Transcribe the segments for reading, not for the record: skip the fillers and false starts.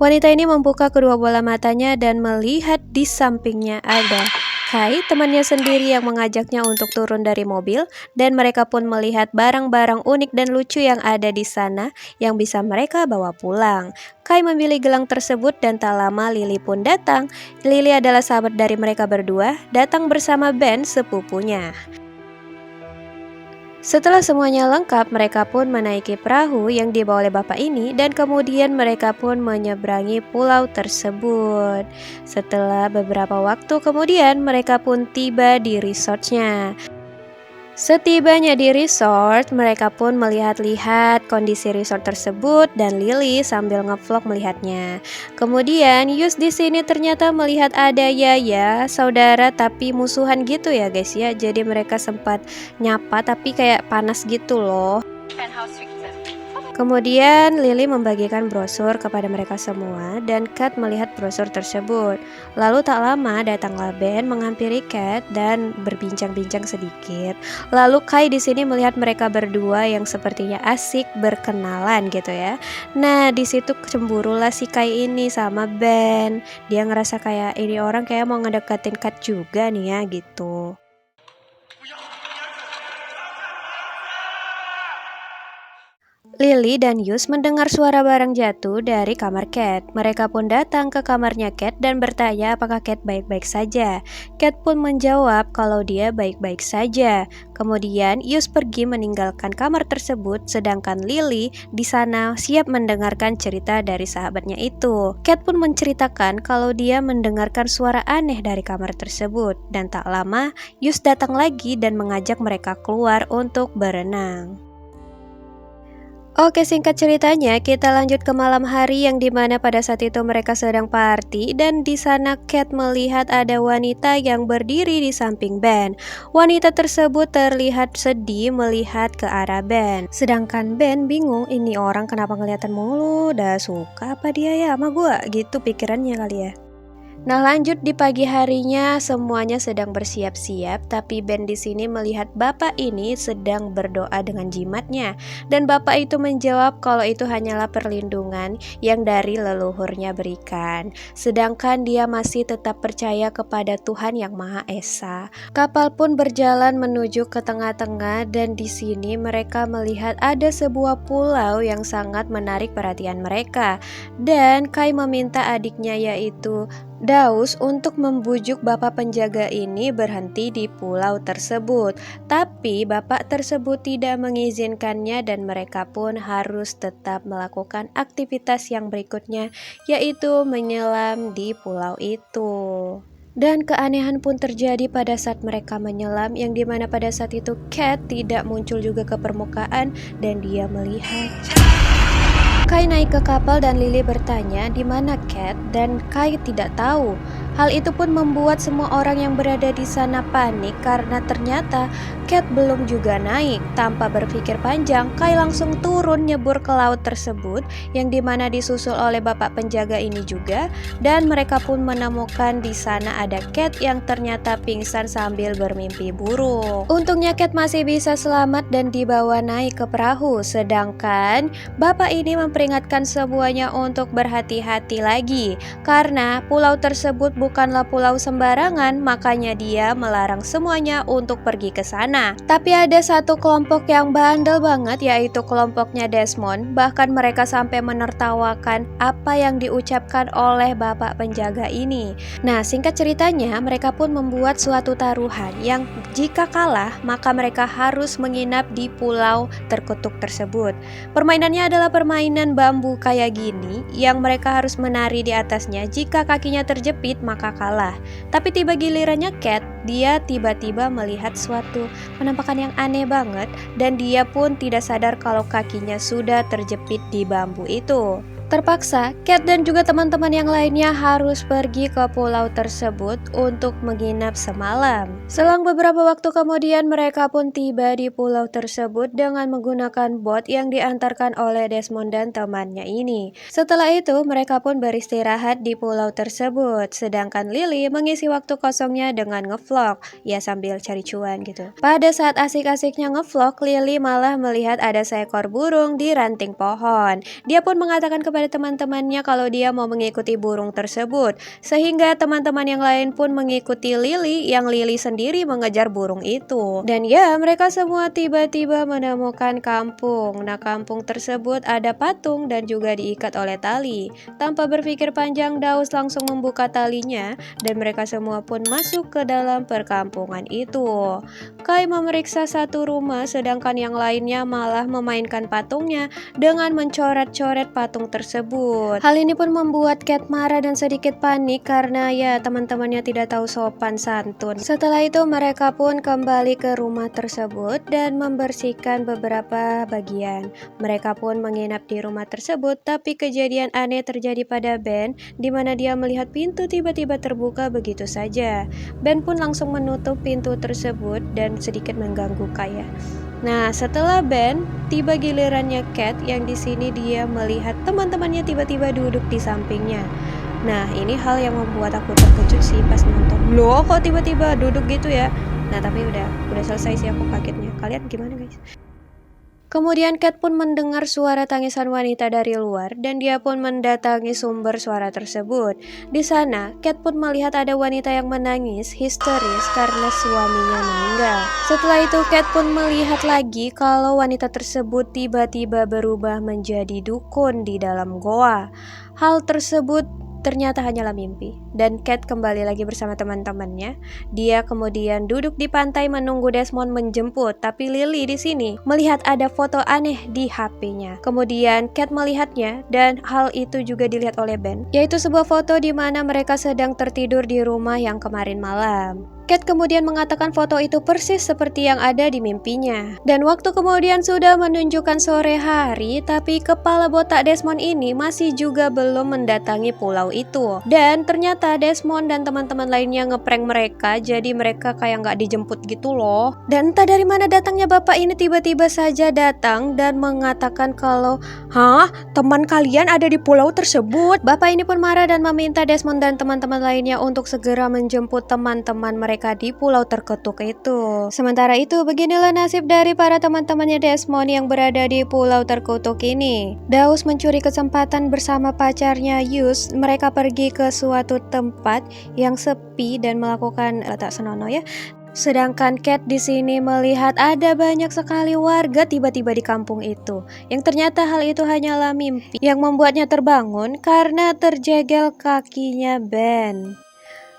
Wanita ini membuka kedua bola matanya dan melihat di sampingnya ada Kai, temannya sendiri yang mengajaknya untuk turun dari mobil, dan mereka pun melihat barang-barang unik dan lucu yang ada di sana yang bisa mereka bawa pulang. Kai memilih gelang tersebut dan tak lama Lily pun datang. Lily adalah sahabat dari mereka berdua, datang bersama Ben sepupunya. Setelah semuanya lengkap, mereka pun menaiki perahu yang dibawa oleh bapak ini dan kemudian mereka pun menyeberangi pulau tersebut. Setelah beberapa waktu kemudian, mereka pun tiba di resortnya. Setibanya di resort, mereka pun melihat-lihat kondisi resort tersebut dan Lily sambil ngevlog melihatnya. Kemudian Yus di sini ternyata melihat ada Yaya, saudara tapi musuhan gitu ya guys ya. Jadi mereka sempat nyapa tapi kayak panas gitu loh. Kemudian Lily membagikan brosur kepada mereka semua dan Kat melihat brosur tersebut. Lalu tak lama datanglah Ben menghampiri Kat dan berbincang-bincang sedikit. Lalu Kai di sini melihat mereka berdua yang sepertinya asik berkenalan gitu ya. Nah di situ cemburulah si Kai ini sama Ben. Dia ngerasa kayak ini orang kayak mau ngedekatin Kat juga nih ya gitu. Lily dan Yus mendengar suara barang jatuh dari kamar Cat. Mereka pun datang ke kamarnya Cat dan bertanya apakah Cat baik-baik saja. Cat pun menjawab kalau dia baik-baik saja. Kemudian Yus pergi meninggalkan kamar tersebut, sedangkan Lily di sana siap mendengarkan cerita dari sahabatnya itu. Cat pun menceritakan kalau dia mendengarkan suara aneh dari kamar tersebut. Dan tak lama, Yus datang lagi dan mengajak mereka keluar untuk berenang. Oke, singkat ceritanya kita lanjut ke malam hari yang dimana pada saat itu mereka sedang party dan di sana Cat melihat ada wanita yang berdiri di samping Ben. Wanita tersebut terlihat sedih melihat ke arah Ben. Sedangkan Ben bingung, ini orang kenapa ngeliatan mulu? Udah suka apa dia ya sama gua? Gitu pikirannya kali ya. Nah, lanjut di pagi harinya semuanya sedang bersiap-siap, tapi Ben di sini melihat bapak ini sedang berdoa dengan jimatnya dan bapak itu menjawab kalau itu hanyalah perlindungan yang dari leluhurnya berikan. Sedangkan dia masih tetap percaya kepada Tuhan yang Maha Esa. Kapal pun berjalan menuju ke tengah-tengah dan di sini mereka melihat ada sebuah pulau yang sangat menarik perhatian mereka. Dan Kai meminta adiknya yaitu Daus untuk membujuk bapak penjaga ini berhenti di pulau tersebut. Tapi bapak tersebut tidak mengizinkannya dan mereka pun harus tetap melakukan aktivitas yang berikutnya, yaitu menyelam di pulau itu. Dan keanehan pun terjadi pada saat mereka menyelam, yang dimana pada saat itu Cat tidak muncul juga ke permukaan dan dia melihat Kai naik ke kapal dan Lily bertanya di mana Cat dan Kai tidak tahu. Hal itu pun membuat semua orang yang berada di sana panik karena ternyata Cat belum juga naik. Tanpa berpikir panjang, Kai langsung turun nyebur ke laut tersebut yang dimana disusul oleh bapak penjaga ini juga dan mereka pun menemukan di sana ada Cat yang ternyata pingsan sambil bermimpi buruk. Untungnya Cat masih bisa selamat dan dibawa naik ke perahu, sedangkan bapak ini memperingatkan semuanya untuk berhati-hati lagi karena pulau tersebut bukanlah pulau sembarangan, makanya dia melarang semuanya untuk pergi ke sana. Tapi ada satu kelompok yang bandel banget, yaitu kelompoknya Desmond. Bahkan mereka sampai menertawakan apa yang diucapkan oleh bapak penjaga ini. Nah, singkat ceritanya mereka pun membuat suatu taruhan yang jika kalah maka mereka harus menginap di pulau terkutuk tersebut. Permainannya adalah permainan bambu kayak gini yang mereka harus menari di atasnya. Jika kakinya terjepit maka kalah. Tapi tiba gilirannya Cat, dia tiba-tiba melihat suatu penampakan yang aneh banget dan dia pun tidak sadar kalau kakinya sudah terjepit di bambu itu. Terpaksa, Cat dan juga teman-teman yang lainnya harus pergi ke pulau tersebut untuk menginap semalam. Selang beberapa waktu kemudian mereka pun tiba di pulau tersebut dengan menggunakan bot yang diantarkan oleh Desmond dan temannya ini. Setelah itu mereka pun beristirahat di pulau tersebut, sedangkan Lily mengisi waktu kosongnya dengan ngevlog, ya sambil cari cuan gitu. Pada saat asik-asiknya ngevlog, Lily malah melihat ada seekor burung di ranting pohon. Dia pun mengatakan kepada kepada teman-temannya kalau dia mau mengikuti burung tersebut. Sehingga teman-teman yang lain pun mengikuti Lily, yang Lily sendiri mengejar burung itu. Dan ya, mereka semua tiba-tiba menemukan kampung. Nah, kampung tersebut ada patung dan juga diikat oleh tali. Tanpa berpikir panjang, Daus langsung membuka talinya dan mereka semua pun masuk ke dalam perkampungan itu. Kai memeriksa satu rumah sedangkan yang lainnya malah memainkan patungnya dengan mencoret-coret patung tersebut. Hal ini pun membuat Cat marah dan sedikit panik karena ya teman-temannya tidak tahu sopan santun. Setelah itu mereka pun kembali ke rumah tersebut dan membersihkan beberapa bagian. Mereka pun menginap di rumah tersebut, tapi kejadian aneh terjadi pada Ben di mana dia melihat pintu tiba-tiba terbuka begitu saja. Ben pun langsung menutup pintu tersebut dan sedikit mengganggu Kai. Nah, setelah Ben, tiba gilirannya Cat yang di sini dia melihat teman-temannya tiba-tiba duduk di sampingnya. Nah, ini hal yang membuat aku terkejut sih pas nonton. Loh, kok tiba-tiba duduk gitu ya? Nah, tapi udah selesai sih aku kagetnya. Kalian gimana, guys? Kemudian Cat pun mendengar suara tangisan wanita dari luar dan dia pun mendatangi sumber suara tersebut. Di sana, Cat pun melihat ada wanita yang menangis histeris karena suaminya meninggal. Setelah itu, Cat pun melihat lagi kalau wanita tersebut tiba-tiba berubah menjadi dukun di dalam goa. Hal tersebut ternyata hanyalah mimpi, dan Cat kembali lagi bersama teman-temannya. Dia kemudian duduk di pantai menunggu Desmond menjemput, tapi Lily di sini melihat ada foto aneh di HP-nya. Kemudian Cat melihatnya dan hal itu juga dilihat oleh Ben, yaitu sebuah foto di mana mereka sedang tertidur di rumah yang kemarin malam. Cat kemudian mengatakan foto itu persis seperti yang ada di mimpinya. Dan waktu kemudian sudah menunjukkan sore hari, tapi kepala botak Desmond ini masih juga belum mendatangi pulau itu. Dan ternyata Desmond dan teman-teman lainnya ngeprank mereka, jadi mereka kayak nggak dijemput gitu loh. Dan entah dari mana datangnya bapak ini tiba-tiba saja datang dan mengatakan kalau, "Hah? Teman kalian ada di pulau tersebut?" Bapak ini pun marah dan meminta Desmond dan teman-teman lainnya untuk segera menjemput teman-teman mereka di pulau terkutuk itu. Sementara itu, beginilah nasib dari para teman-temannya Desmond yang berada di pulau terkutuk ini. Daus mencuri kesempatan bersama pacarnya Yus. Mereka pergi ke suatu tempat yang sepi dan melakukan tak senonoh ya. Sedangkan Cat di sini melihat ada banyak sekali warga tiba-tiba di kampung itu. Yang ternyata hal itu hanyalah mimpi yang membuatnya terbangun karena terjegel kakinya Ben.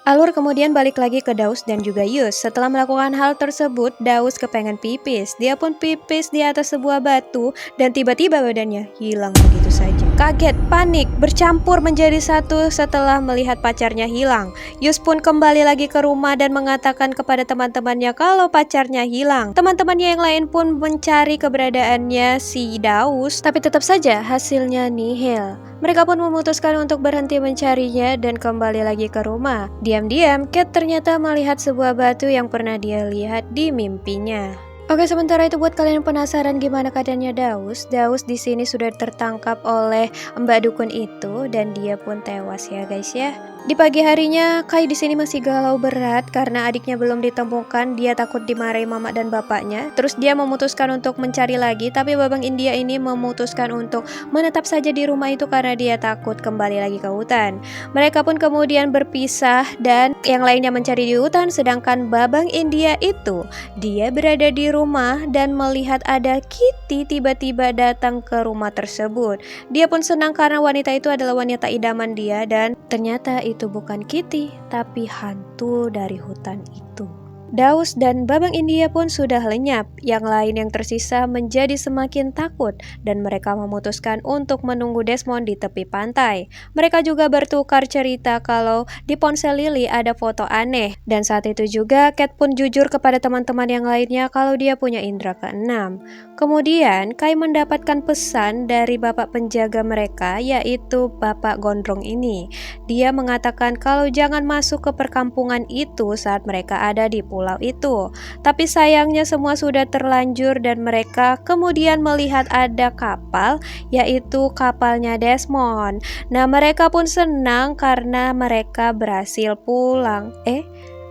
Alur kemudian balik lagi ke Daus dan juga Yus. Setelah melakukan hal tersebut, Daus kepengen pipis. Dia pun pipis di atas sebuah batu dan tiba-tiba badannya hilang begitu saja. Kaget, panik, bercampur menjadi satu setelah melihat pacarnya hilang. Yus pun kembali lagi ke rumah dan mengatakan kepada teman-temannya kalau pacarnya hilang. Teman-temannya yang lain pun mencari keberadaannya si Daus, tapi tetap saja hasilnya nihil. Mereka pun memutuskan untuk berhenti mencarinya dan kembali lagi ke rumah. Diam-diam, Cat ternyata melihat sebuah batu yang pernah dia lihat di mimpinya. Oke, sementara itu buat kalian yang penasaran gimana keadaannya Daus di sini sudah tertangkap oleh Mbak Dukun itu dan dia pun tewas ya guys ya. Di pagi harinya, Kai di sini masih galau berat karena adiknya belum ditemukan. Dia takut dimarahi mama dan bapaknya. Terus dia memutuskan untuk mencari lagi, tapi Babang India ini memutuskan untuk menetap saja di rumah itu karena dia takut kembali lagi ke hutan. Mereka pun kemudian berpisah dan yang lainnya mencari di hutan, sedangkan Babang India itu dia berada di rumah dan melihat ada Kitty tiba-tiba datang ke rumah tersebut. Dia pun senang karena wanita itu adalah wanita idaman dia dan ternyata itu bukan Kitty, tapi hantu dari hutan itu. Daus dan Babang India pun sudah lenyap, yang lain yang tersisa menjadi semakin takut dan mereka memutuskan untuk menunggu Desmond di tepi pantai. Mereka juga bertukar cerita kalau di ponsel Lily ada foto aneh dan saat itu juga Cat pun jujur kepada teman-teman yang lainnya kalau dia punya indera keenam. Kemudian Kai mendapatkan pesan dari bapak penjaga mereka yaitu Bapak Gondrong ini. Dia mengatakan kalau jangan masuk ke perkampungan itu saat mereka ada di pulau itu. Tapi sayangnya semua sudah terlanjur dan mereka kemudian melihat ada kapal yaitu kapalnya Desmond. Nah, mereka pun senang karena mereka berhasil pulang.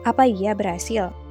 Apa iya berhasil?